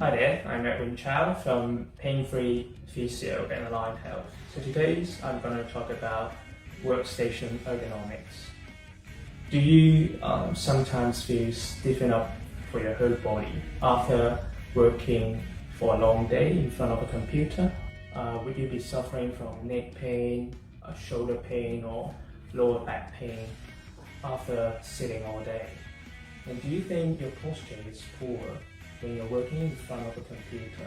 Hi there, I'm Edwin Chow from Pain-Free Physio and Aligned Health. So today I'm going to talk about workstation ergonomics. Do you sometimes feel stiffen up for your whole body after working for a long day in front of a computer? Would you be suffering from neck pain, shoulder pain, or lower back pain after sitting all day? And do you think your posture is poor when you're working in front of a computer?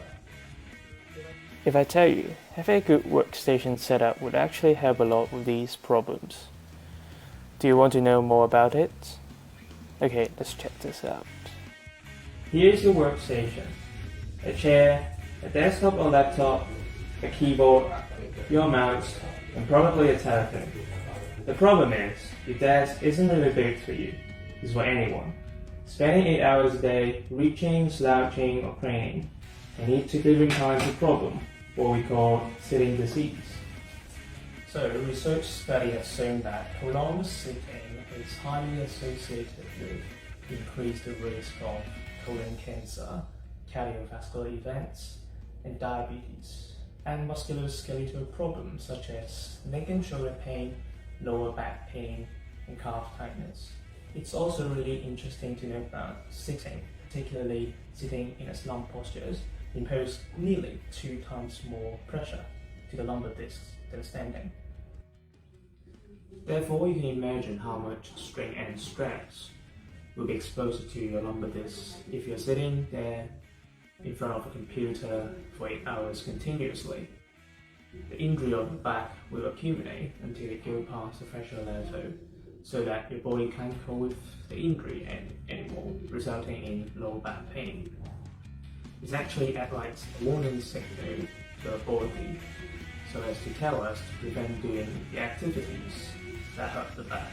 If I tell you, having a good workstation setup would actually help a lot with these problems. Do you want to know more about it? Okay, let's check this out. Here's your workstation. A chair, a desktop or laptop, a keyboard, your mouse, and probably a telephone. The problem is, your desk isn't really big for you. It's for anyone. Spending 8 hours a day reaching, slouching, or craning can lead to different kinds of problem, what we call sitting disease. So, research study has shown that prolonged sitting is highly associated with increased risk of colon cancer, cardiovascular events, and diabetes, and musculoskeletal problems such as neck and shoulder pain, lower back pain, and calf tightness. It's also really interesting to note that sitting, particularly sitting in a slump postures, impose nearly 2 times more pressure to the lumbar discs than standing. Therefore, you can imagine how much strain and stress will be exposed to your lumbar discs if you're sitting there in front of a computer for 8 hours continuously. The injury of the back will accumulate until it goes past the threshold level, so that your body can't cope with the injury anymore, resulting in low back pain. It's actually acts like a warning signal to our body, so as to tell us to prevent doing the activities that hurt the back.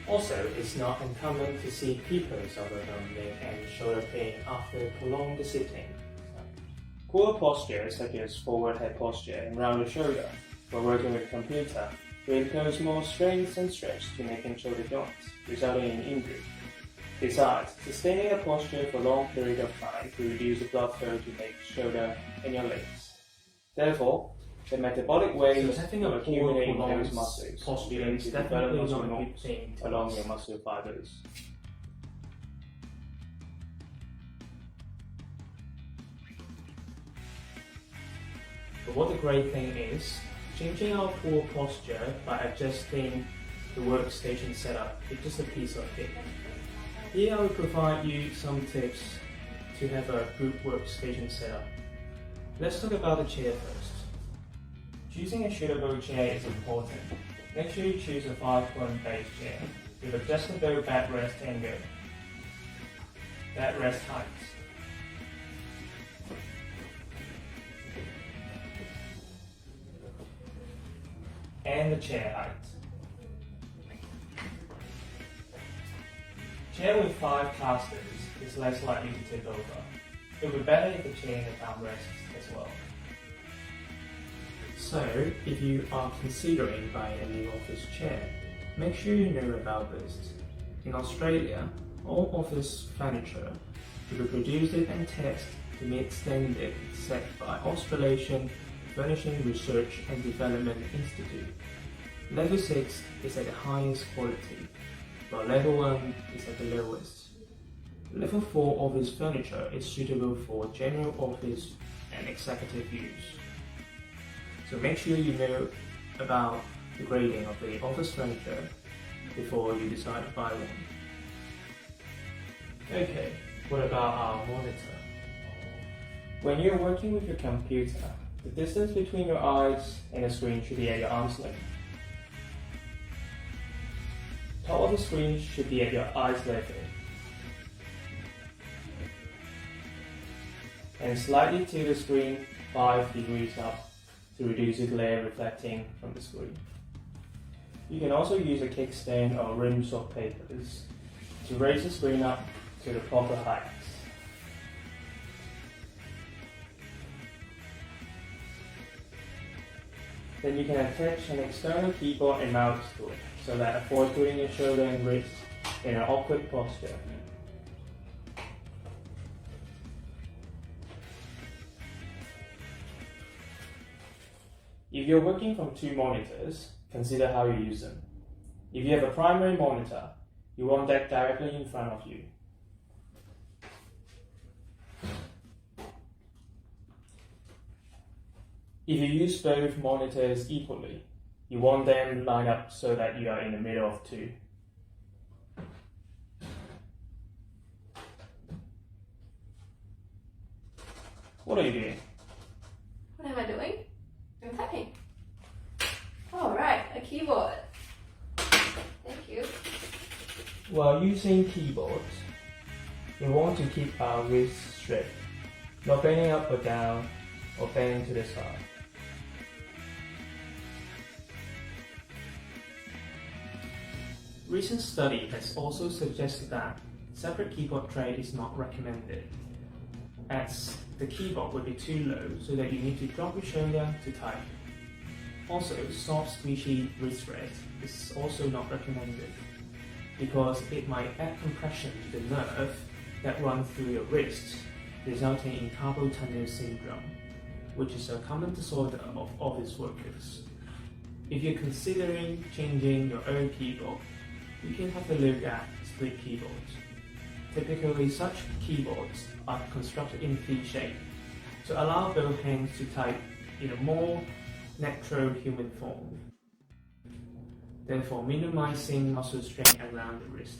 Also, it's not uncommon to see people suffer from neck and shoulder pain after prolonged sitting. Poor posture, such as forward head posture and rounded shoulder, while working with a computer, will impose more strain and stretch to neck and shoulder joints, resulting in injury. Besides, sustaining a posture for a long period of time will reduce the blood flow to neck, shoulder, and your legs. Therefore, the metabolic waste of accumulating those muscles begins to develop muscle knots along your muscle fibers. But what the great thing is, changing our poor posture by adjusting the workstation setup is just a piece of cake. Here I will provide you some tips to have a good workstation setup. Let's talk about the chair first. Choosing a suitable chair is important. Make sure you choose a 5-point base chair with adjustable backrest angle, backrest height, and the chair height. Chair with 5 casters is less likely to tip over. It would be better if the chair had armrests as well. So, if you are considering buying a new office chair, make sure you know about this. In Australia, all office furniture will be produced and tested to meet standards set by Australian Furnishing Research and Development Institute. Level 6 is at the highest quality, while Level 1 is at the lowest. Level 4 office furniture is suitable for general office and executive use. So make sure you know about the grading of the office furniture before you decide to buy one. Okay, what about our monitor? When you're working with your computer, the distance between your eyes and the screen should be at your arm's length. Top of the screen should be at your eyes level. And slightly tilt the screen 5 degrees up to reduce the glare reflecting from the screen. You can also use a kickstand or rims of papers to raise the screen up to the proper height. Then you can attach an external keyboard and mouse to it, so that avoid putting your shoulder and wrist in an awkward posture. If you're working from two monitors, consider how you use them. If you have a primary monitor, you want that directly in front of you. If you use both monitors equally, you want them lined up so that you are in the middle of two. What are you doing? What am I doing? I'm typing. All right, a keyboard. Thank you. While using keyboards, we want to keep our wrists straight, not bending up or down or bending to the side. Recent study has also suggested that separate keyboard tray is not recommended, as the keyboard would be too low so that you need to drop your shoulder to type. Also, soft squishy wrist rest is also not recommended because it might add compression to the nerve that runs through your wrist, resulting in carpal tunnel syndrome, which is a common disorder of office workers. If you're considering changing your own keyboard, you can have a look at split keyboards. Typically, such keyboards are constructed in V shape to allow both hands to type in a more natural human form, therefore minimizing muscle strain around the wrist.